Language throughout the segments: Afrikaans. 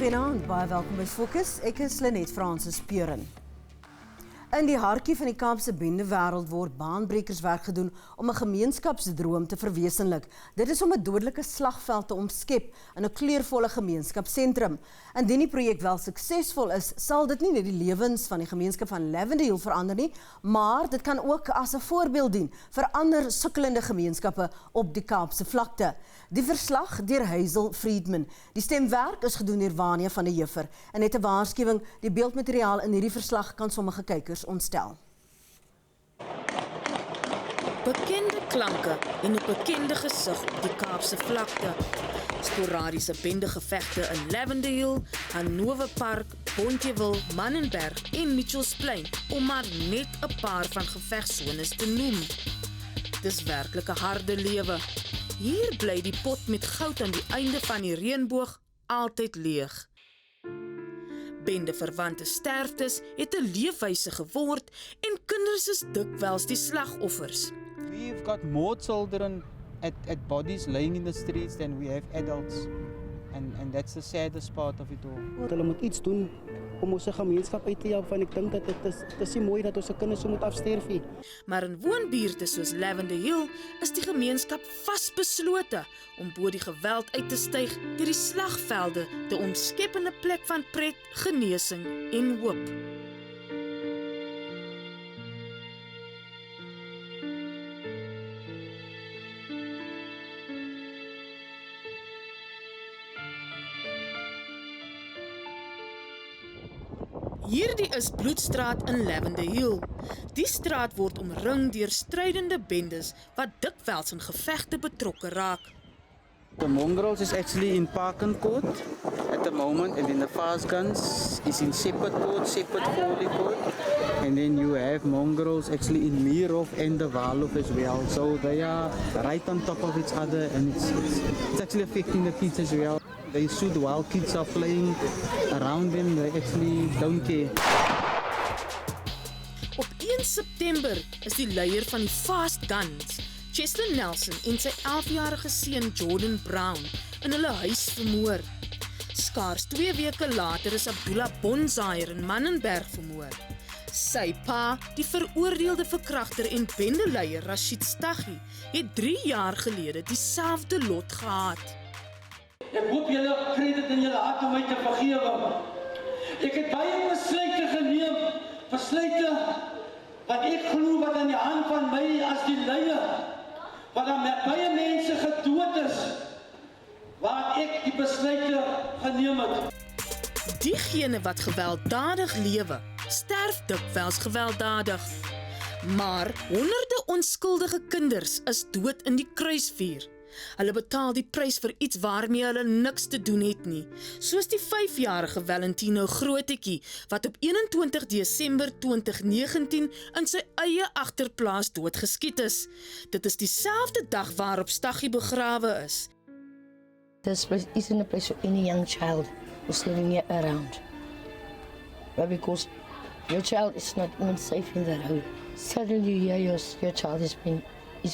Goeienaand, baie welkom by Fokus. Ek is Lenet Francis Peuren. In die hartjie van die Kaapse bende wêreld word baanbrekerswerk gedoen om 'n gemeenskapsdroom te verwesenlik. Dit is om 'n dodelike slagveld te omskep in 'n kleurvolle gemeenskapsentrum. Indien die projek wel suksesvol is, sal dit nie net die lewens van die gemeenskap van Lavender Hill verander nie, maar dit kan ook as 'n voorbeeld dien vir ander sukkelende gemeenskappe op die Kaapse Vlakte. Die verslag deur Hazel Friedman. Die stemwerk is gedoen deur Wania van der Heever en het 'n waarskuwing, die beeldmateriaal in hierdie verslag kan sommige kykers ontstel. Bekende klanke en 'n bekende gesig op die Kaapse Vlakte. Sporadiese bendegevegte in Lavender Hill, Hannover Park, Bontjewil, Mannenberg en Mitchells Plain, om maar net 'n paar van gevegsones te noem. Dis werklik 'n harde lewe. Hier bly die pot met goud aan die einde van die reënboog altyd leeg. Bendeverwante sterftes het 'n leefwyse geword en kinders is dikwels die slagoffers. We've got more children at bodies laying in the streets than we have adults. And that's the saddest part of it all. Hulle moet iets doen om ons gemeenskap uit te help, want ek dink dat dit is nie mooi dat ons kinders so moet afsterf nie. Maar in woonbuurte soos Lavender Hill is die gemeenskap vasbeslote om bo die geweld uit te styg deur die slagvelde te omskep in 'n plek van pret, genesing en hoop. Hierdie is Blootstraat in Lavender Hill. Die straat word omring deur strydende bendes wat dikwels in gevegte betrokke raak. The mongrels is actually in Parken Court at the moment, and then the fast guns is in Shepherd Court, Shepherd Foley Court, and then you have mongrels actually in Meerhof and the Waalhof as well. So they are right on top of each other, and it's actually affecting the kids as well. They shoot while kids are playing around them, they actually don't care. Op 1 September is die leier van die Fast Guns, Chester Nelson en sy 11-jarige seun Jordan Brown in hulle huis vermoor. Skaars 2 weke later is Abdullah Bonzaier in Mannenberg vermoor. Sy pa, die veroordeelde verkragter en bendeleier Rashid Staghi, het 3 jaar gelede dieselfde lot gehad. Ek hoop julle kry dit in julle hart om my te vergewe. Ek het baie besluite geneem, besluite wat ek glo wat aan die hand van my as die leier, wat aan baie mense gedood is, waar ek die besluite geneem het. Diegene wat gewelddadig lewe, sterf dikwels gewelddadig. Maar honderde onskuldige kinders is dood in die kruisvuur. Hulle betaal die prys vir iets waarmee hulle niks te doen het nie, soos die 5-jarige Valentino Grootjie, wat op 21 Desember 2019 in sy eie agterplaas doodgeskiet is. Dit is dieselfde dag waarop Staghi begrawe is. This place isn't a place for any young child who's living here around. But because your child is not even safe in that home, suddenly you hear your child has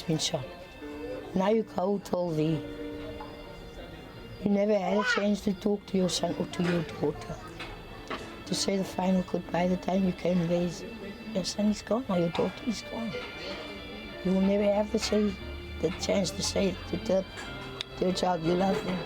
been shot. Now you go tell thee. You never had a chance to talk to your son or to your daughter. To say the final goodbye. The time you came there, your son is gone or your daughter is gone. You will never have the chance to say to your child you love them.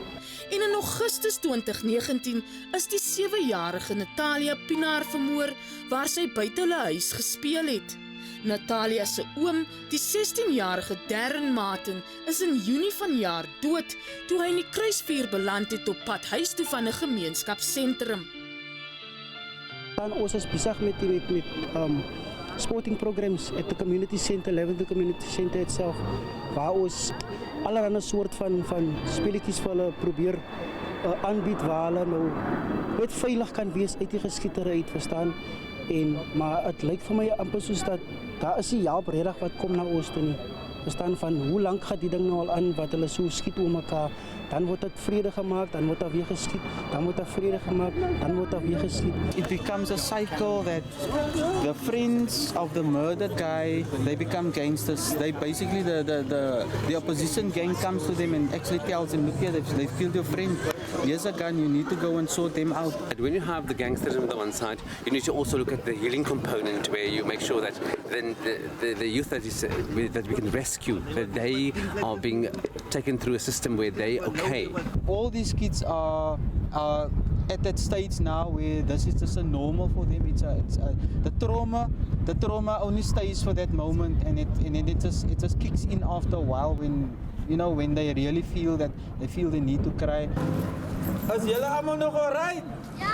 En in Augustus 2019 is die 7-jarige Natalia Pinaar vermoor waar sy buite hulle huis gespeel het. Natalia se oom, die 16-jarige Darren Martin, is in Junie vanjaar dood toe hy in die kruisvuur beland het op pad huis toe van 'n gemeenskapsentrum. Dan ons is besig met sporting programs at the community center, Lavender Community Center itself, waar ons allerlei soort van speletjies vir hulle probeer aanbied waar hulle nou net veilig kan wees uit die geskietery uit, verstaan. Maar het lyk vir my amper soos dat daar is nie help redig wat kom na ons toe nie. Verstaan van hoe lank gaat die ding nou al aan wat hulle so skiet oor mekaar. Dan word dit vrede gemaak, dan word daar weer geskiet, dan word daar vrede gemaak, dan word daar weer geskiet. It becomes a cycle that the friends of the murdered guy, they become gangsters. They basically, the opposition gang comes to them and actually tells them, look here, they've killed your friend. here's a gun, you need to go and sort them out. And when you have the gangsterism on the one side, you need to also look at the healing component, where you make sure that then the youth that we can rescue, that they are being taken through a system where they okay. All these kids are at that stage now where this is just a normal for them. The trauma only stays for that moment, and it just kicks in after a while when when they really feel the need to cry. As julle almal nog alright? Ja!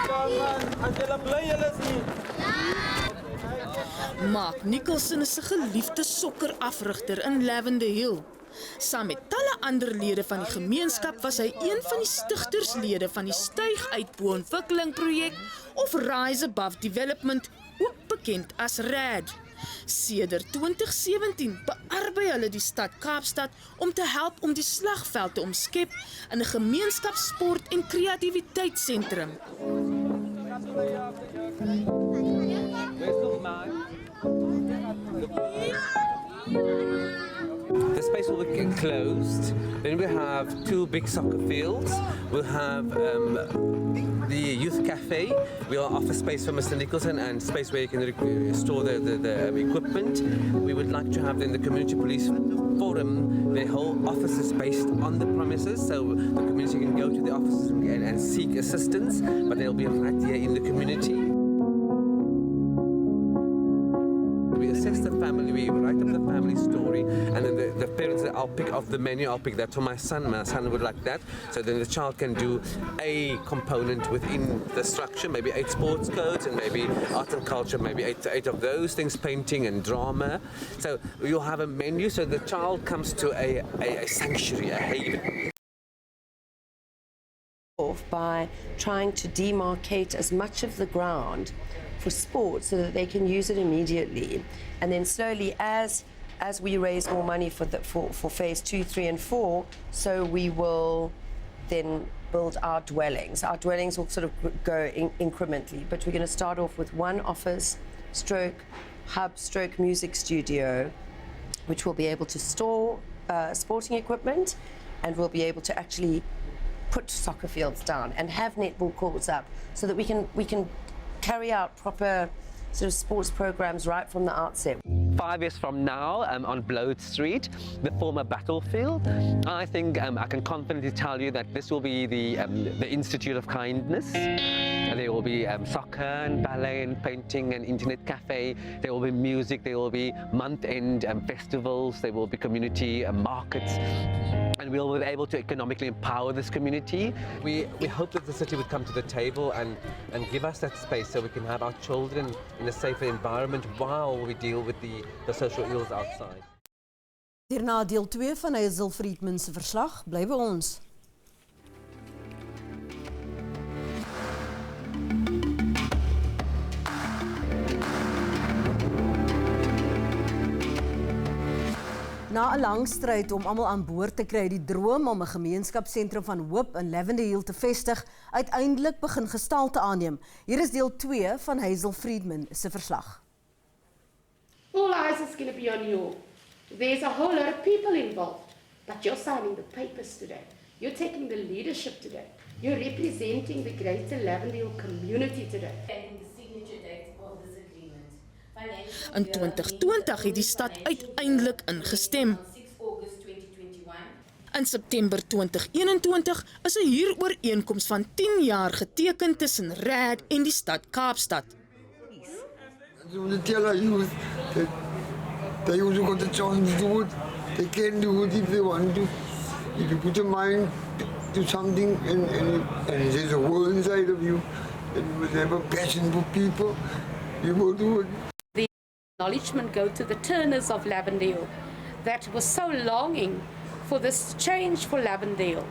Kom aan, as julle bly julle is nie. Maak Nicholson is 'n geliefde sokkerafrigter in Lavender Hill. Saam met talle ander lede van die gemeenskap was hy een van die stigterslede van die Styg uit Bo-ontwikkeling projek of Rise Above Development, ook bekend as RAD. Sedert 2017 bearbei hulle die stad Kaapstad om te help om die slagveld te omskep in 'n gemeenskapssport- en kreatiwiteitssentrum. The space will be closed. Then we have 2 big soccer fields. We'll have the youth cafe. We'll offer space for Mr. Nicholson and space where you can store the equipment. We would like to have then the community police forum. Their whole office is based on the premises, so the community can go to the offices and seek assistance, but they'll be right here in the community. We assess the family, we write up the family story, and then the parents, I'll pick off the menu, I'll pick that for my son would like that, so then the child can do a component within the structure, maybe 8 sports codes and maybe art and culture, maybe 8 of those things, painting and drama. So you'll have a menu, so the child comes to a sanctuary, a haven. By trying to demarcate as much of the ground for sport so that they can use it immediately, and then slowly as we raise more money for phase 2, 3 and 4, so we will then build our dwellings. Our dwellings will sort of go incrementally, but we're going to start off with 1 office stroke hub stroke music studio, which will be able to store sporting equipment, and we'll be able to actually put soccer fields down and have netball courts up, so that we can carry out proper sort of sports programs right from the outset. 5 years from now, on Bloat Street, the former battlefield, I think I can confidently tell you that this will be the Institute of Kindness. There will be soccer and ballet and painting and internet cafe. There will be music. There will be month-end festivals. There will be community markets. And we'll be able to economically empower this community. We hope that the city would come to the table and give us that space so we can have our children in a safer environment while we deal with the social ills outside. Hierna deel 2 van Hazel Friedman se verslag. Bly by ons. Na 'n lang stryd om almal aan boord te kry, die droom om 'n gemeenskapsentrum van hoop in Lavender Hill te vestig, uiteindelik begin gestalte aanneem. Hier is deel 2 van Hazel Friedman se verslag. All eyes is going to be on you. There's a whole lot of people involved, but you're signing the papers today. You're taking the leadership today. You're representing the greater Lavender Hill community today. In 2020 het die stad uiteindelik ingestem. In September 2021 is 'n huurooreenkoms van 10 jaar geteken tussen RAD en die stad Kaapstad. They also got the chance to do it. They can do it if they want to. If you put your mind to something and there's a will inside of you, and you have a passion for people, you will do it. Acknowledgement go to the Turners of Lavender Hill that was so longing for this change for Lavender Hill,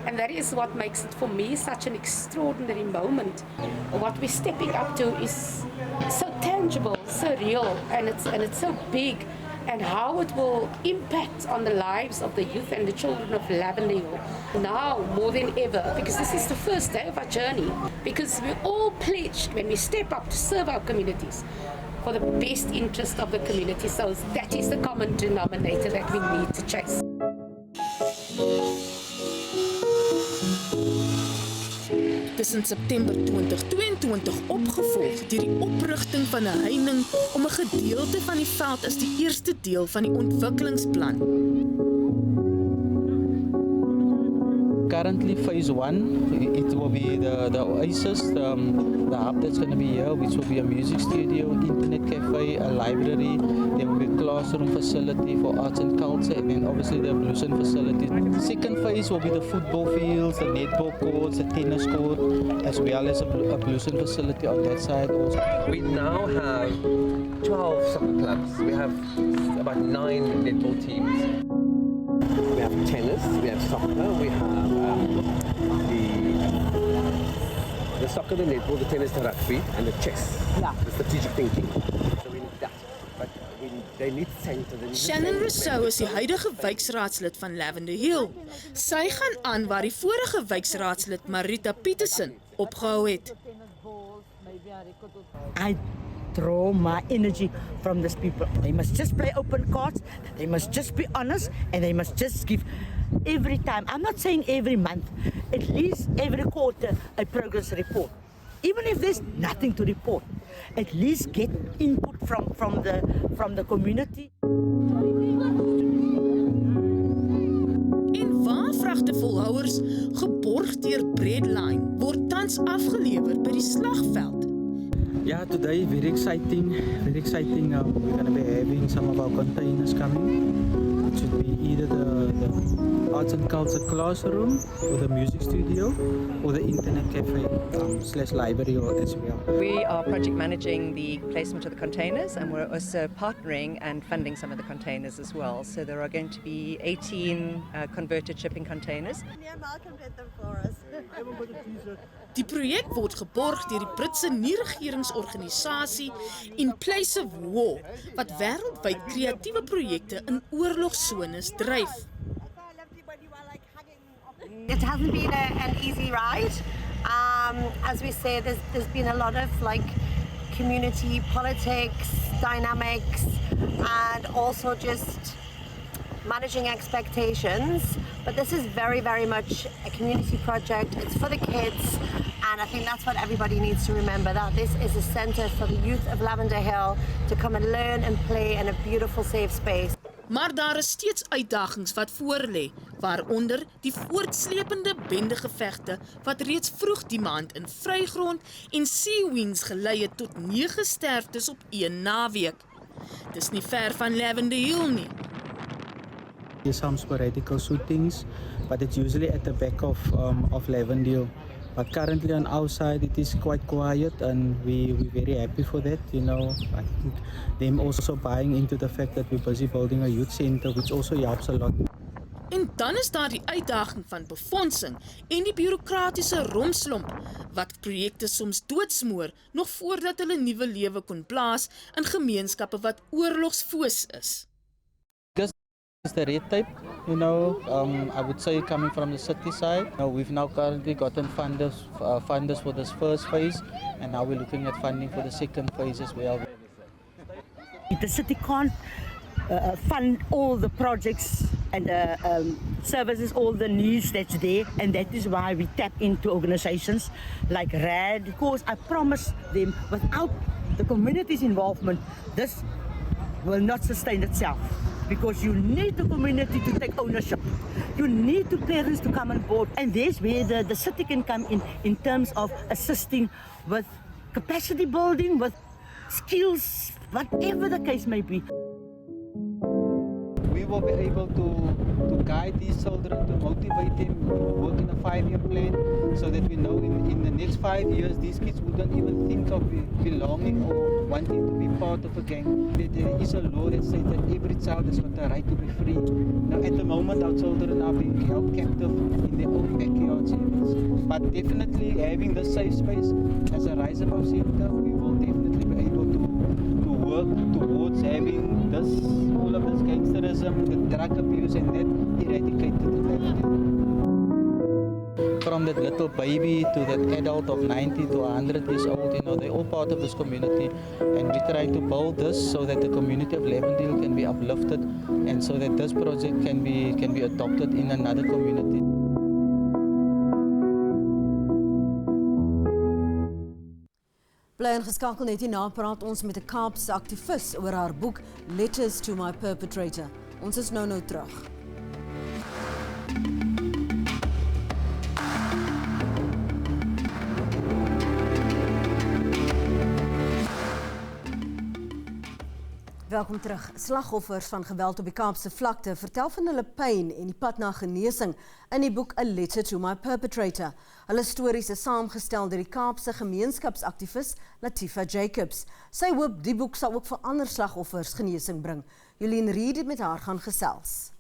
and that is what makes it for me such an extraordinary moment. What we're stepping up to is so tangible, so real, and it's so big, and how it will impact on the lives of the youth and the children of Lavender Hill now more than ever, because this is the first day of our journey, because we're all pledged when we step up to serve our communities for the best interest of the community. So that is the common denominator that we need to chase. is in September 2022 opgevolg deur die oprigting van 'n heining om 'n gedeelte van die veld as die eerste deel van die ontwikkelingsplan. Currently, phase 1, it will be the oasis, the hub that's going to be here, which will be a music studio, internet cafe, a library. There will be a classroom facility for arts and culture, and then obviously the ablution facility. The second phase will be the football fields, the netball courts, the tennis court, as well as a ablution facility on that side also. We now have 12 soccer clubs. We have about 9 netball teams. We have tennis, we have soccer, we have the soccer, the netball, the tennis, the rugby, and the chess. Yeah. The strategic thinking. So we need that. But they need centre. Shannon Rousseau is die huidige wijksraadslid van Lavender Hill. Sy gaan aan waar die vorige wijksraadslid Marita Petersen opgehou het. I draw my energy from these people. They must just play open cards, they must just be honest, and they must just give every time. I'm not saying every month, at least every quarter a progress report. Even if there's nothing to report, at least get input from the community. En waar vragtevolhouers geborg deur Breadline word tans afgelewer by die slagveld. Yeah, today very exciting. We're going to be having some of our containers coming. It should be either the arts and culture classroom, or the music studio, or the internet cafe / library as well. We are project managing the placement of the containers, and we're also partnering and funding some of the containers as well. So there are going to be 18 converted shipping containers. Yeah, Malcolm did them for us. Die projek word geborg deur die Britse nie-regeringsorganisasie In Place of War, wat wêreldwyd kreatiewe projekte in oorlogsones dryf. It hasn't been an easy ride. As we say, there's been a lot of community politics, dynamics, and also just managing expectations. But this is very, very much a community project. It's for the kids, and I think that's what everybody needs to remember, that this is a centre for the youth of Lavender Hill to come and learn and play in a beautiful, safe space. Maar daar is steeds uitdagings wat voorlê, waaronder die voortslepende bendegevegte wat reeds vroeg die maand in vrygrond en sea winds gelei het tot 9 sterftes op 1 naweek. Dis nie ver van Lavender Hill nie. There's some sporadic shootings, but it's usually at the back of Lavender Hill. But currently on our side, it is quite quiet, and we're very happy for that. I think them also buying into the fact that we're busy building a youth center, which also helps a lot. En dan is daar die uitdaging van befondsing en die bureaukratiese romslomp wat projekte soms doodsmoor nog voordat hulle nuwe lewe kon blaas in gemeenskappe wat oorlogsfoos is. It's the red tape, I would say coming from the city side. We've now currently gotten funders for this first phase, and now we're looking at funding for the second phase as well. The city can't fund all the projects and services, all the needs that's there, and that is why we tap into organizations like RAD. Of course, I promise them, without the community's involvement, this will not sustain itself. Because you need the community to take ownership. You need the parents to come on board. And there's where the city can come in terms of assisting with capacity building, with skills, whatever the case may be. We will be able to guide these children, to motivate them, work in a 5-year plan, so that we know in the next 5 years these kids wouldn't even think of belonging or wanting to be part of a gang. There is a law that says that every child has got the right to be free. Now at the moment our children are being held captive in their own backyards. But definitely having this safe space as a Rise Above Center, we will definitely be able to work towards having all of this gangsterism, the drug abuse and that eradicated. From that little baby to that adult of 90 to 100 years old, they're all part of this community, and we try to build this so that the community of Lavender Hill can be uplifted, and so that this project can be adopted in another community. Bly ingeskakel net hierna praat ons met 'n Kaapse aktivis oor haar boek Letters to My Perpetrator. Ons is nou terug. Welkom terug. Slagoffers van geweld op die Kaapse Vlakte vertel van hulle pyn en die pad na genesing in die boek A Letter to My Perpetrator. Hulle stories is saamgestel deur die Kaapse gemeenskapsaktivis Latifa Jacobs. Sy hoop die boek sal ook vir ander slagoffers genesing bring. Jolien Reed het met haar gaan gesels.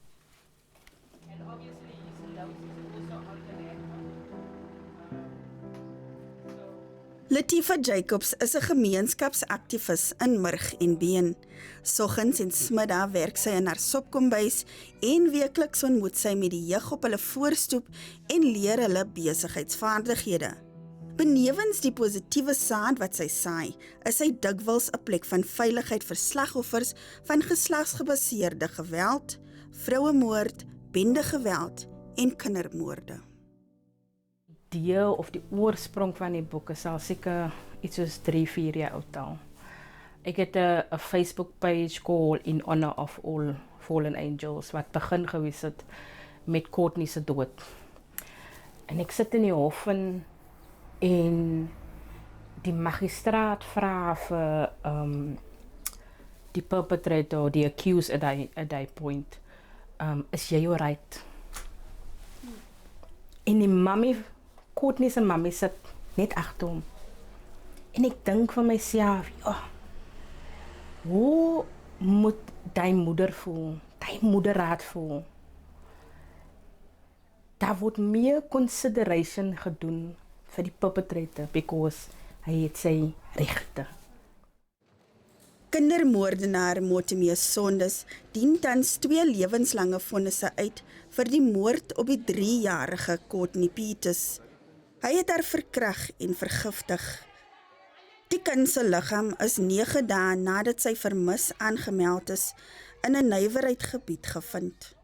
Latifa Jacobs is 'n gemeenskapsaktivis in Murg en Been. Soggens en smiddag werk sy in haar sopkombuis en weekliks ontmoet sy met die jeug op hulle voorstoep en leer hulle besigheidsvaardighede. Benewens die positiewe saad wat sy saai, is sy dikwels 'n plek van veiligheid vir slagoffers van geslagsgebaseerde geweld, vrouemoord, bende geweld en kindermoorde. Deel of die oorsprong van die boek is al seker iets soos 3-4 jaar oud al. Ek het 'n Facebook page called In Honor of All Fallen Angels wat begin gewees het met Courtney se dood. En ek sit in die hof en die magistraat vra vir die perpetrator, die accused at that point, is jy alright? En die mami, Courtney se mami sit net agter hom. En ek dink vir myself, ja, hoe moet die moeder voel, die moederraad voel? Daar word meer consideration gedoen vir die perpetrator, because hy het sy regte. Kindermoordenaar Motimeus Sondes dien tans 2 lewenslange vonnisse uit vir die moord op die 3-jarige Courtney Peters. Hy het haar verkrag en vergiftig. Die kind se liggaam is 9 dae nadat sy vermis aangemeld is in 'n nywerheidgebied gevind.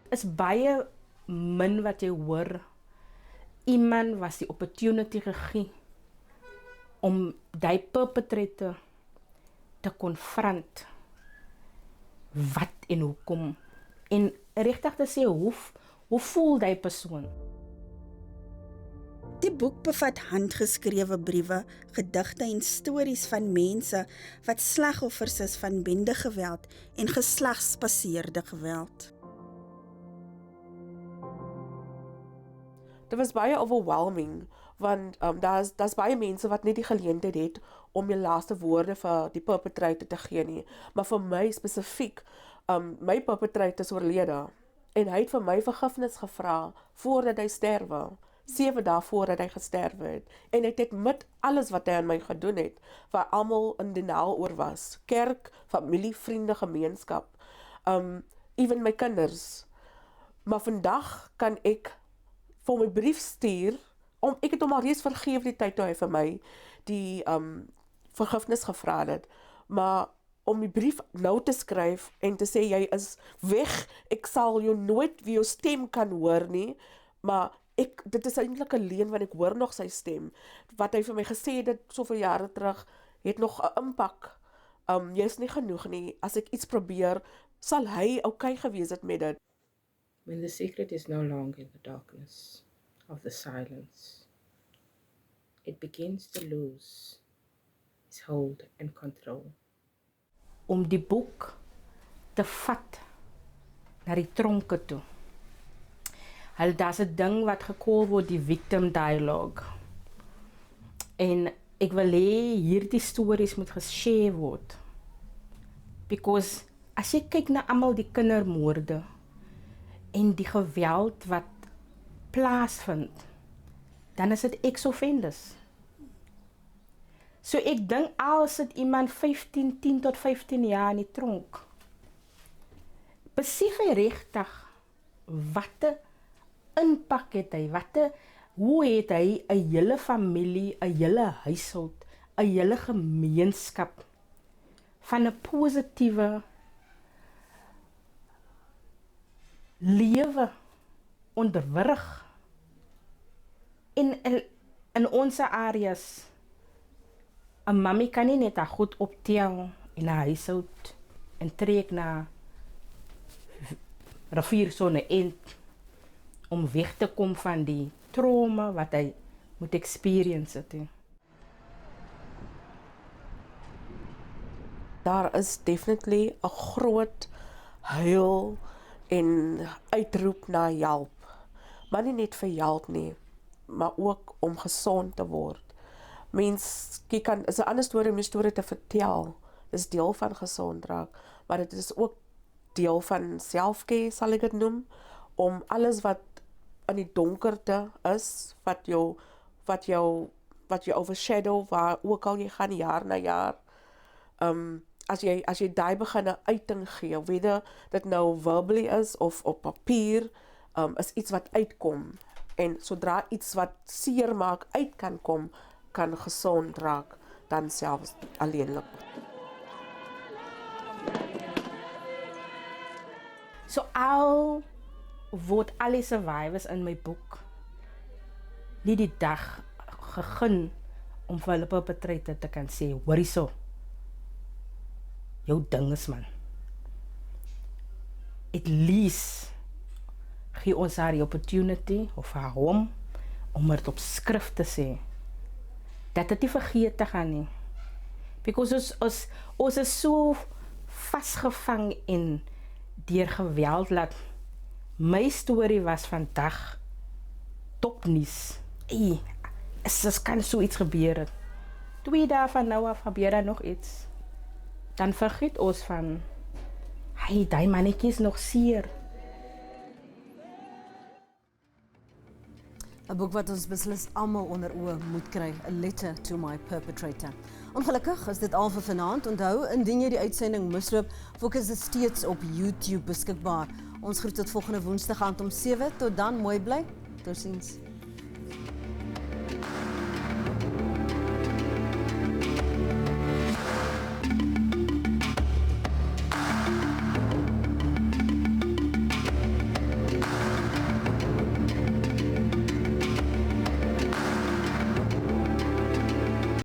Is baie min wat jy hoor. Iemand was die opportunity gegee om die perpetrator te confront wat en hoekom en regtig te sê hoe voel die persoon. Die boek bevat handgeskrewe briewe, gedigte en stories van mense wat slagoffers is van bende geweld en geslagsgebaseerde geweld. Dit was baie overwhelming, want daar's baie mense wat nie die geleentheid het om die laaste woorde vir die perpetrator te gee nie. Maar vir my spesifiek, my perpetrator is oorlede en hy het vir my vergifnis gevra voordat hy sterwe. 7 dae voordat hy gesterwe het. En hy het met alles wat hy aan my gedoen het, waar almal in denial oor was. Kerk, familie, vriende, gemeenskap, even my kinders. Maar vandag kan ek vir my brief stuur, ek het hom al reeds vergeef die tyd toe hy vir my die vergifnis gevra het, maar om die brief nou te skryf en te sê jy is weg, ek sal jou nooit wie jou stem kan hoor nie, maar dit is eintlik 'n leuen want ek hoor nog sy stem. Wat hy vir my gesê het soveel jare terug, het nog 'n impak. Jy is nie genoeg nie. As ek iets probeer, sal hy okay gewees het met dit. When the secret is no longer in the darkness of the silence, it begins to lose its hold and control. Om die boek te vat na die tronke toe. Daar's 'n ding wat gekol word die victim dialogue. En ek wil hê hierdie stories moet geshare word. Because as jy kyk na almal die kindermoorde en die geweld wat plaasvind, dan is dit ex-offenders. So ek dink al sit iemand 10 tot 15 jaar in die tronk, besef hy regtig watte impak het hy, hoe het hy 'n hele familie, 'n hele huishoud, 'n hele gemeenskap van 'n positiewe lewe onderwrig en in onze areas, 'n mami kan nie net haar goed optel in haar huishoud en trek na rivier so 'n end om weg te kom van die trauma wat hy moet experience het. Daar is definitely 'n groot huil en uitroep na help. Maar nie net vir help nie, maar ook om gesond te word. Mens kan is 'n ander storie om die storie te vertel. Dis deel van gesond raak, maar dit is ook deel van selfcare, sal ek dit noem, om alles wat in die donkerte is, wat jou overshadow, waar ook al jy gaan jaar na jaar, as jy daai begin 'n uiting gee, whether dit nou verbally is of op papier, is iets wat uitkom. En sodra iets wat seer maak uit kan kom, kan gesond raak, dan selfs alleenlik. So al word al die survivors in my boek nie die dag gegee om vir hulle perpetrator te kan sê, hoorie so, jou ding is man. At least gee ons haar die opportunity, of haar hom, om het op skrif te sê, dat het nie vergeet te gaan nie. Because ons is so vastgevang in deur geweld, dat my storie was vandag topnuus. Es kan so iets gebeur. 2 dae van nou af gebeur daar nog iets. Dan vergeet ons van, die mannetjie is nog seer. 'n boek wat ons beslis almal onder oë moet kry, A Letter to My Perpetrator. Ongelukkig is dit al vir vanaand. Onthou, indien jy die uitsending misloop, Fokus is steeds op YouTube beskikbaar. Ons groet tot volgende Woensdag aand om 7. Tot dan, mooi bly. Totsiens.